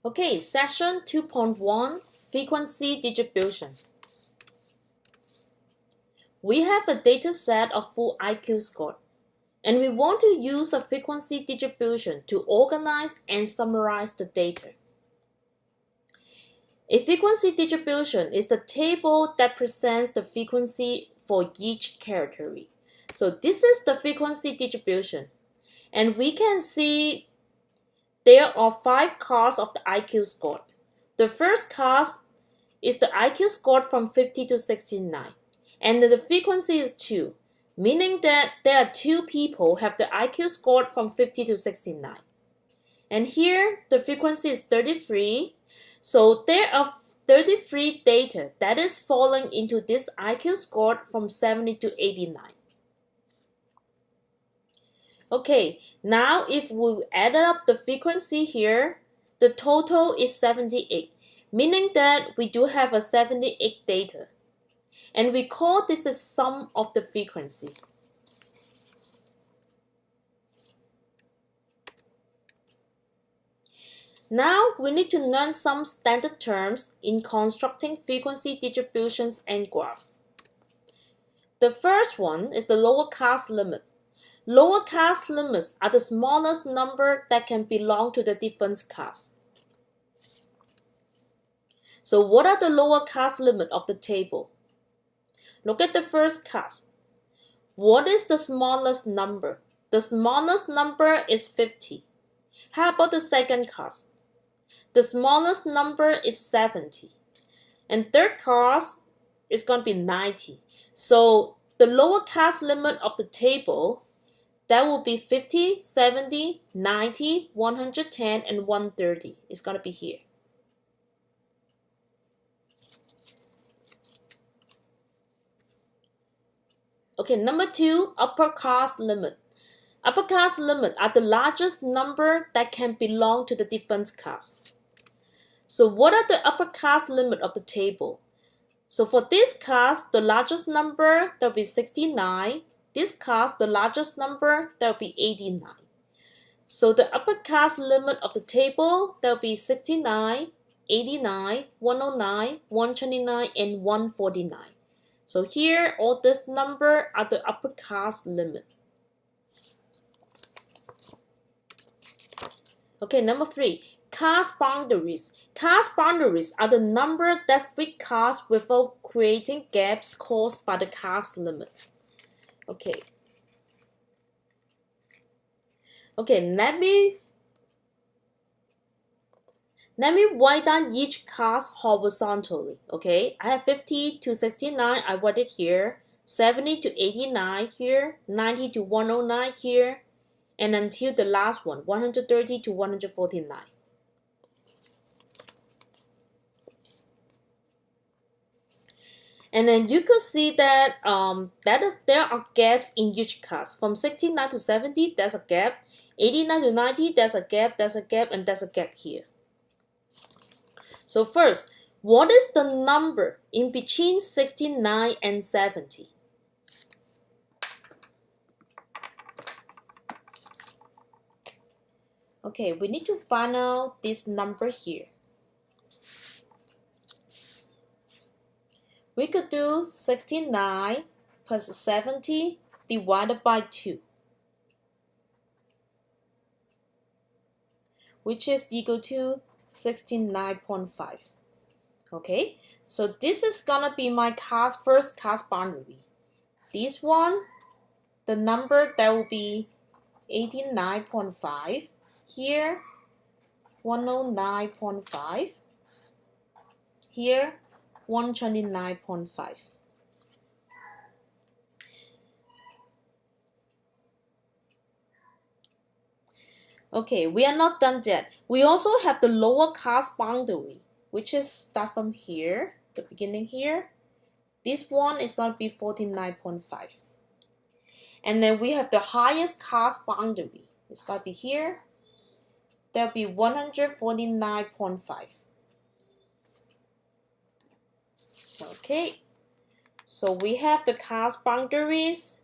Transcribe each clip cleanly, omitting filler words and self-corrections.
Okay, session 2.1, frequency distribution. We have a data set of full IQ score, and we want to use a frequency distribution to organize and summarize the data. A frequency distribution is the table that presents the frequency for each category. So this is the frequency distribution, and we can see there are 5 cars of the IQ score. The first class is the IQ score from 50 to 69, and the frequency is 2, meaning that there are 2 people have the IQ score from 50 to 69. And here the frequency is 33, so there are 33 data that is falling into this IQ score from 70 to 89. Okay, now if we add up the frequency here, the total is 78, meaning that we do have a 78 data. And we call this a sum of the frequency. Now we need to learn some standard terms in constructing frequency distributions and graph. The first one is the lower class limit. Lower class limits are the smallest number that can belong to the different class. So what are the lower class limit of the table? Look at the first class. What is the smallest number? The smallest number is 50. How about the second class? The smallest number is 70. And third class is going to be 90. So the lower class limit of the table, that will be 50, 70, 90, 110, and 130. It's going to be here. Okay, number 2, upper class limit. Upper class limit are the largest number that can belong to the different class. So what are the upper class limit of the table? So for this class, the largest number, that will be 69. This class, the largest number, that will be 89. So the upper class limit of the table, that will be 69, 89, 109, 129, and 149. So here, all this number are the upper class limit. Okay, number 3, class boundaries. Class boundaries are the number that split class without creating gaps caused by the class limit. Okay, let me write down each class horizontally. Okay, I have 50 to 69, I write it here, 70 to 89 here, 90 to 109 here, and until the last one, 130 to 149. And then you could see that there are gaps in each class. From 69 to 70, there's a gap. 89 to 90, there's a gap, and there's a gap here. So first, what is the number in between 69 and 70? Okay, we need to find out this number here. We could do 69 plus 70 divided by 2, which is equal to 69.5. Okay, so this is gonna be my first class boundary. This one, the number that will be 89.5. Here, 109.5. Here, 129.5. Okay, we are not done yet. We also have the lower class boundary, which is start from here, the beginning here. This one is going to be 49.5. And then we have the highest class boundary. It's going to be here. That'll be 149.5. Okay, so we have the class boundaries.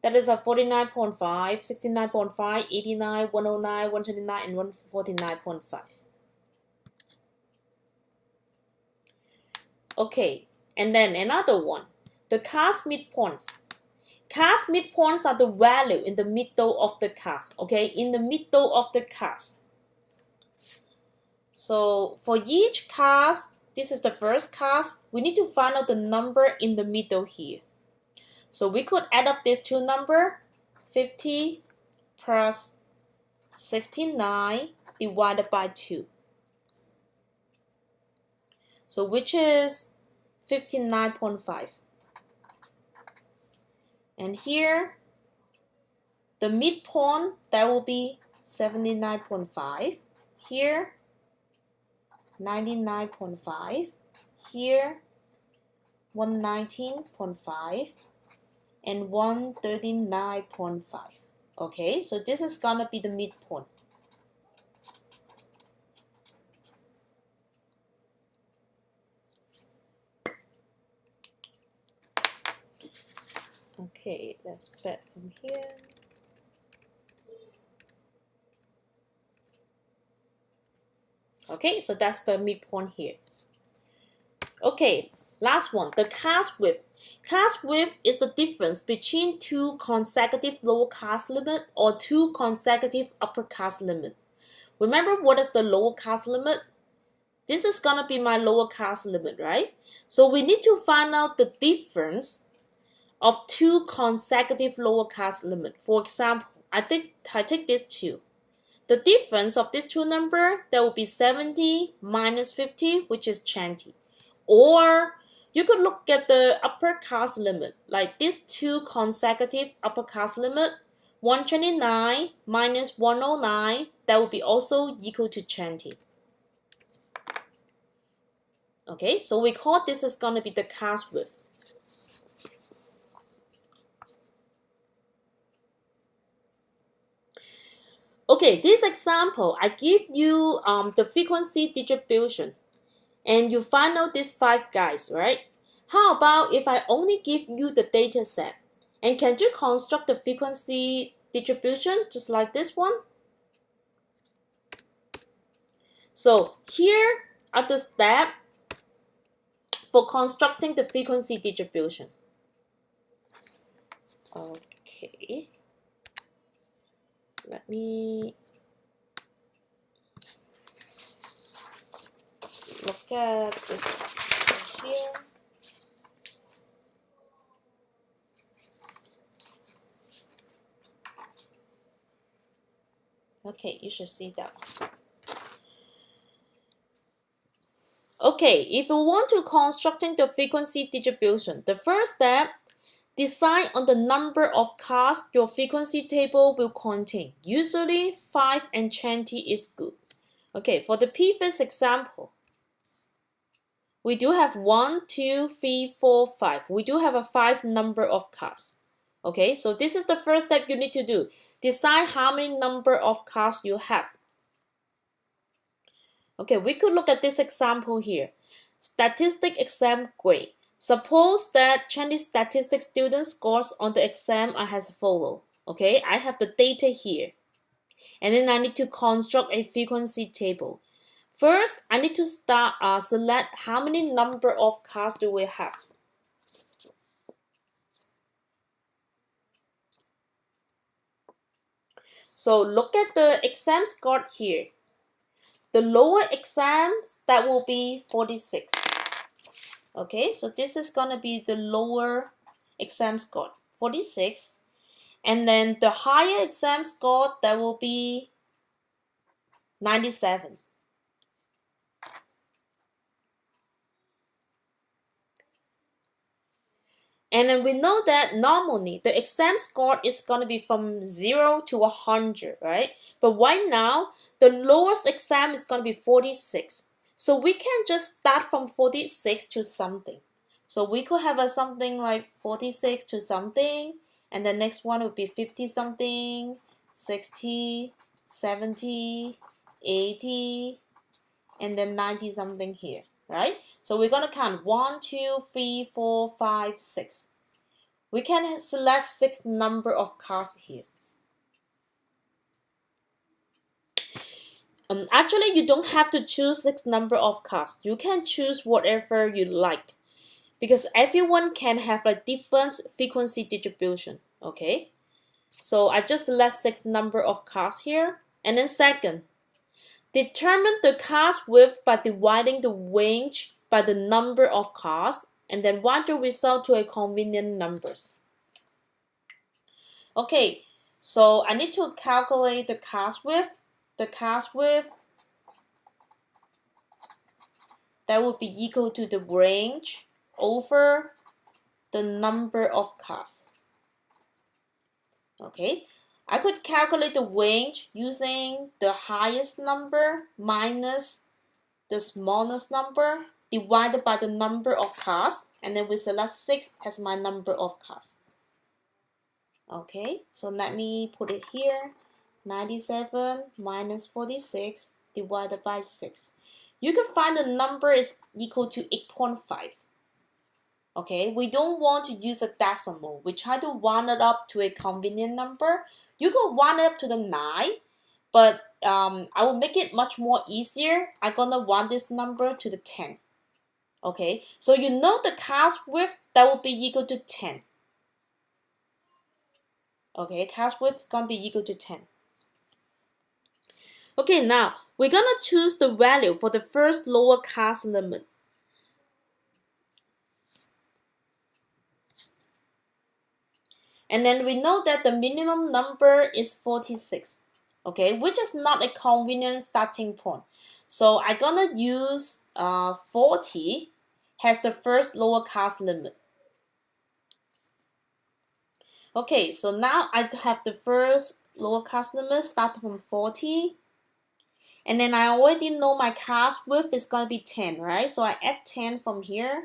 That is a 49.5, 69.5, 89, 109, 129, and 149.5. Okay, and then another one, the cast midpoints. Cast midpoints are the value in the middle of the cast, okay, in the middle of the cast. So for each cast, this is the first cast, we need to find out the number in the middle here. So we could add up these two numbers, 50 plus 69 divided by 2. So which is 59.5. And here, the midpoint, that will be 79.5. Here, 99.5. Here, 119.5. And 139.5. Okay, so this is gonna be the midpoint. Okay, let's bet from here. Okay, so that's the midpoint here. Okay, last one, the cast width. Cast width is the difference between two consecutive lower cast limit or two consecutive upper cast limit. Remember what is the lower cast limit? This is gonna be my lower cast limit, right? So we need to find out the difference of two consecutive lower cast limit. For example, I take these two. The difference of these two numbers, that will be 70 minus 50, which is 20. Or you could look at the upper cast limit, like these two consecutive upper cast limit, 129 minus 109, that will be also equal to 20. Okay, so we call this is going to be the cast width. Okay, this example, I give you the frequency distribution, and you find out these 5 guys, right? How about if I only give you the data set? And can you construct the frequency distribution just like this one? So here are the steps for constructing the frequency distribution. Okay. Let me look at this here. Okay, you should see that one. Okay, if you want to constructing the frequency distribution, the first step, decide on the number of casts your frequency table will contain. Usually 5 and 20 is good. Okay, for the previous example, we do have 1, 2, 3, 4, 5. We do have a 5 number of casts. Okay, so this is the first step you need to do. Decide how many number of casts you have. Okay, we could look at this example here. Statistic exam grade. Suppose that Chinese statistics student scores on the exam are as follow. Okay, I have the data here. And then I need to construct a frequency table. First, I need to select how many number of casts do we have. So look at the exam score here. The lower exams, that will be 46. Okay, so this is gonna be the lower exam score, 46. And then the higher exam score, that will be 97. And then we know that normally the exam score is going to be from 0 to 100, right? But right now, the lowest exam is going to be 46. So we can just start from 46 to something. So we could have something like 46 to something, and the next one would be 50 something, 60, 70, 80, and then 90 something here, right? So we're going to count 1, 2, 3, 4, 5, 6. We can select 6 number of casts here. Actually, you don't have to choose 6 number of cards. You can choose whatever you like because everyone can have a different frequency distribution. Okay, so I just select 6 number of cards here. And then second, determine the cards width by dividing the range by the number of cards, and then write the result to a convenient numbers. Okay, so I need to calculate the cards width. The cards width that would be equal to the range over the number of cards. Okay, I could calculate the range using the highest number minus the smallest number divided by the number of cards, and then we select 6 as my number of cards. Okay, so let me put it here. 97 minus 46 divided by 6. You can find the number is equal to 8.5. Okay, we don't want to use a decimal. We try to round it up to a convenient number. You can round it up to the 9, but I will make it much more easier. I'm gonna round this number to the 10. Okay, so you know the card's width that will be equal to 10. Okay, card's width is gonna be equal to 10. Okay, now we're gonna choose the value for the first lower card limit. And then we know that the minimum number is 46, okay, which is not a convenient starting point. So I'm gonna use 40 as the first lower card limit. Okay, so now I have the first lower card limit starting from 40. And then I already know my card's width is gonna be 10, right? So I add 10 from here.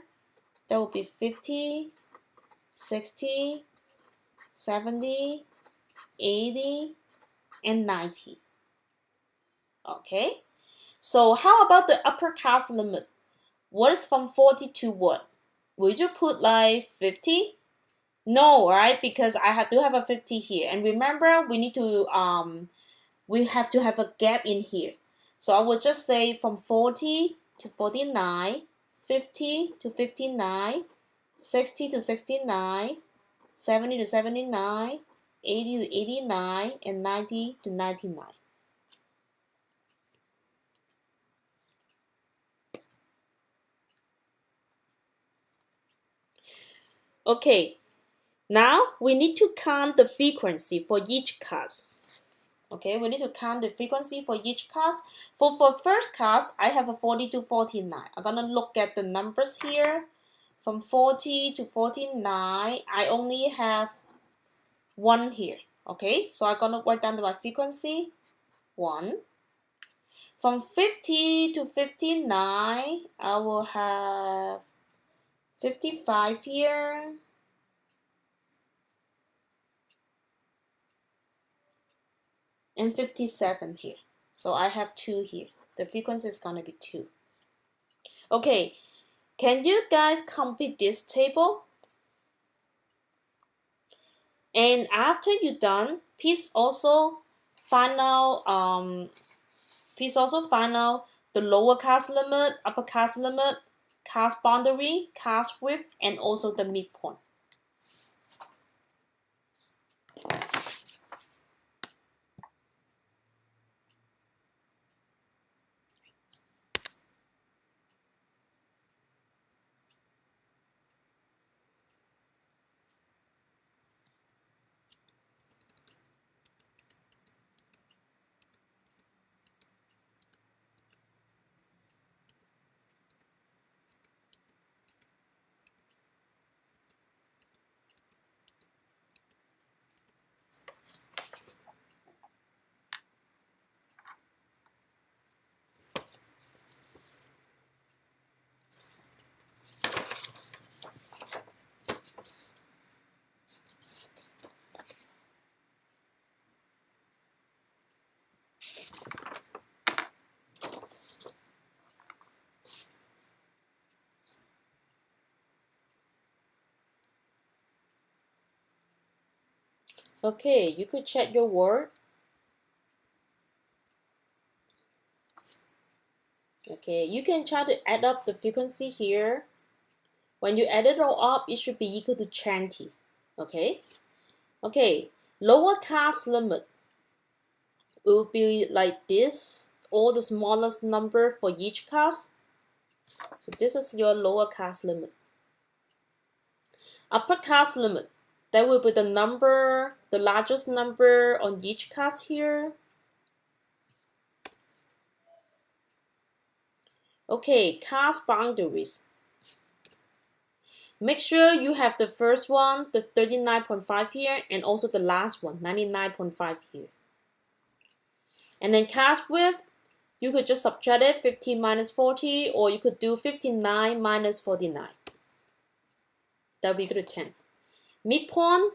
That will be 50, 60, 70, 80, and 90. Okay, so how about the upper card limit? What is from 40 to what? Would you put like 50? No, right? Because I have to have a 50 here. And remember, we need to we have to have a gap in here. So I would just say from 40 to 49, 50 to 59, 60 to 69, 70 to 79, 80 to 89, and 90 to 99. Okay, now we need to count the frequency for each class. Okay, we need to count the frequency for each class. For first class, I have a 40 to 49. I'm gonna look at the numbers here. From 40 to 49, I only have 1 here. Okay, so I'm gonna write down my frequency, 1. From 50 to 59, I will have 55 here. And 57 here. So I have 2 here. The frequency is gonna be 2. Okay, can you guys complete this table? And after you're done, please also find out the lower cast limit, upper cast limit, cast boundary, cast width, and also the midpoint. Okay, you could check your work. Okay, you can try to add up the frequency here. When you add it all up, it should be equal to 20. Okay? Okay, lower cast limit will be like this, or the smallest number for each cast. So this is your lower cast limit. Upper cast limit, that will be the number, the largest number on each cast here. Okay, cast boundaries. Make sure you have the first one, the 39.5 here, and also the last one, 99.5 here. And then cast width, you could just subtract it, 15 minus 40, or you could do 59 minus 49. That will be equal to 10. Midpoint,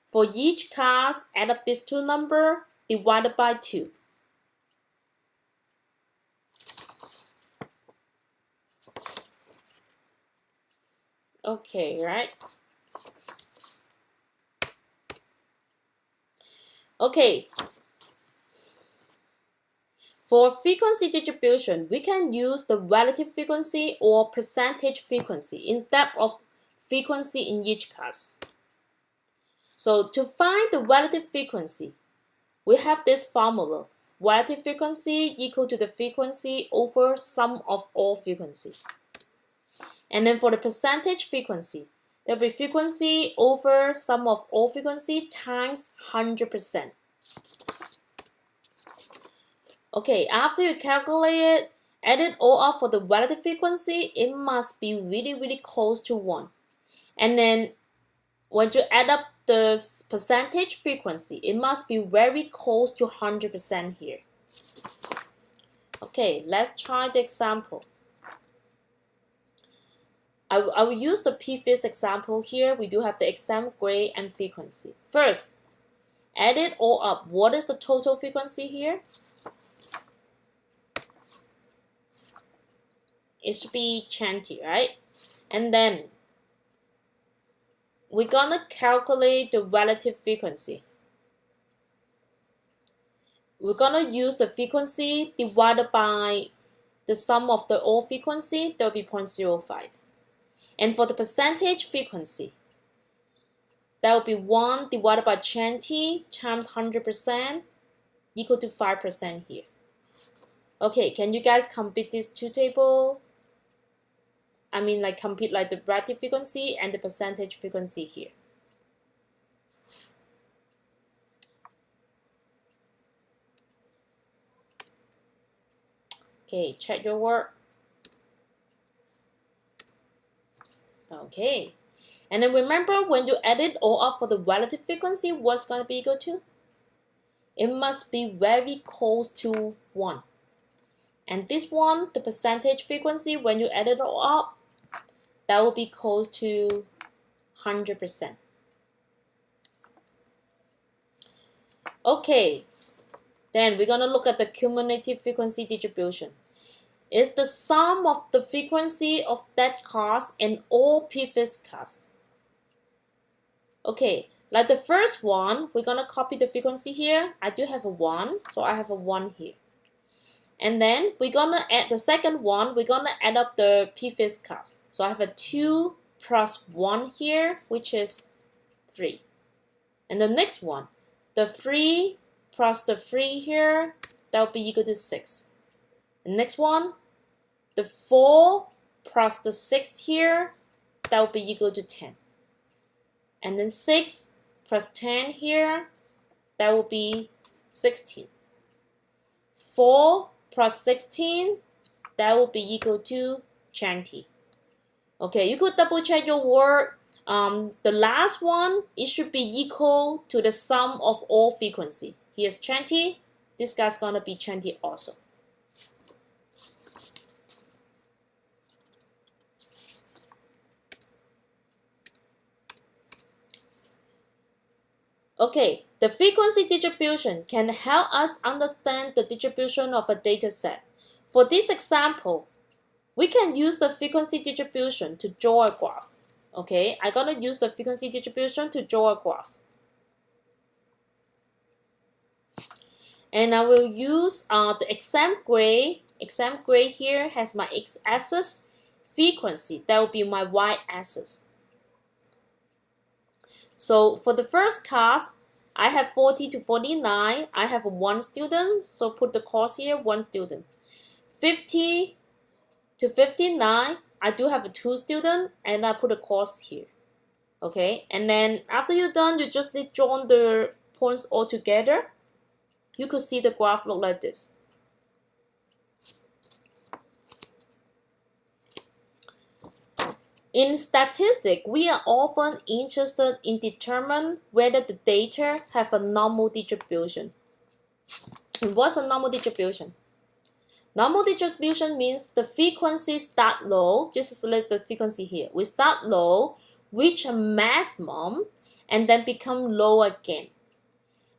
for each cast, add up these two numbers, divided by 2. Okay, right? Okay. For frequency distribution, we can use the relative frequency or percentage frequency instead of frequency in each cast. So to find the relative frequency, we have this formula. Relative frequency equal to the frequency over sum of all frequency. And then for the percentage frequency, there will be frequency over sum of all frequency times 100%. Okay, after you calculate it, add it all up for the relative frequency, it must be really close to 1. And then when you add up the percentage frequency, it must be very close to 100% here. Okay, let's try the example. I will use the PFIS example here. We do have the exam grade and frequency. First, add it all up. What is the total frequency here? It should be 20, right? And then we're gonna calculate the relative frequency. We're gonna use the frequency divided by the sum of the all frequency, that will be 0.05. And for the percentage frequency, that will be 1 divided by 20 times 100% equal to 5% here. Okay, can you guys compute these two tables? I mean, like compute like the relative frequency and the percentage frequency here. Okay, check your work. Okay, and then remember when you add it all up for the relative frequency, what's going to be equal to? It must be very close to 1. And this one, the percentage frequency, when you add it all up, that will be close to 100%. Okay, then we're going to look at the cumulative frequency distribution. It's the sum of the frequency of that cast and all previous casts. Okay, like the first one, we're gonna copy the frequency here. I do have a 1, so I have a 1 here. And then we're gonna add the second one, we're gonna add up the previous cast. So I have a 2 plus 1 here, which is 3. And the next one, the 3 plus the 3 here, that will be equal to 6. The next one, the 4 plus the 6 here, that will be equal to 10. And then 6 plus 10 here, that will be 16. 4 plus 16, that will be equal to 20. Okay, you could double check your work. The last one, it should be equal to the sum of all frequency. Here's 20. This guy's gonna be 20 also. Okay, the frequency distribution can help us understand the distribution of a data set. For this example, we can use the frequency distribution to draw a graph. Okay, I'm gonna use the frequency distribution to draw a graph. And I will use the exam grade exam grade here has my x-axis, frequency, that will be my y-axis. So for the first class, I have 40 to 49. I have 1 student, so put the course here, 1 student. 50 to 59, I do have 2 students, and I put a course here. Okay, and then after you're done, you just need to join the points all together. You could see the graph look like this. In statistics, we are often interested in determining whether the data have a normal distribution. And what's a normal distribution? Normal distribution means the frequency start low, just select the frequency here. We start low, reach a maximum, and then become low again.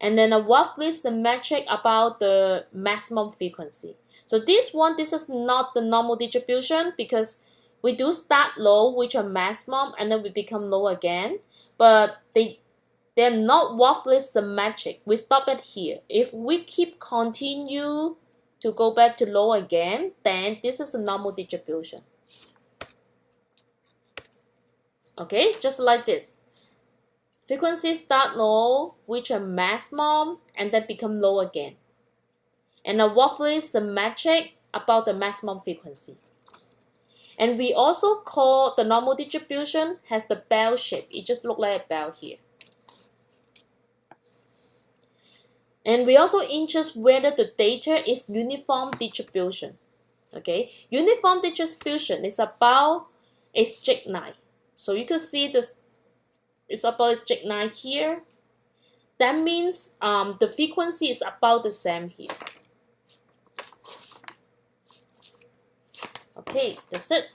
And then roughly is the metric about the maximum frequency. So this is not the normal distribution because we do start low, reach a maximum, and then we become low again. But they're not roughly symmetric. We stop it here. If we keep continue to go back to low again, then this is a normal distribution. Okay, just like this. Frequency start low, reach a maximum, and then become low again. And a roughly symmetric about the maximum frequency. And we also call the normal distribution has the bell shape. It just looks like a bell here. And we also interest whether the data is uniform distribution. Okay, uniform distribution is about a straight line. So you can see this is about a straight line here. That means the frequency is about the same here. Okay, that's it.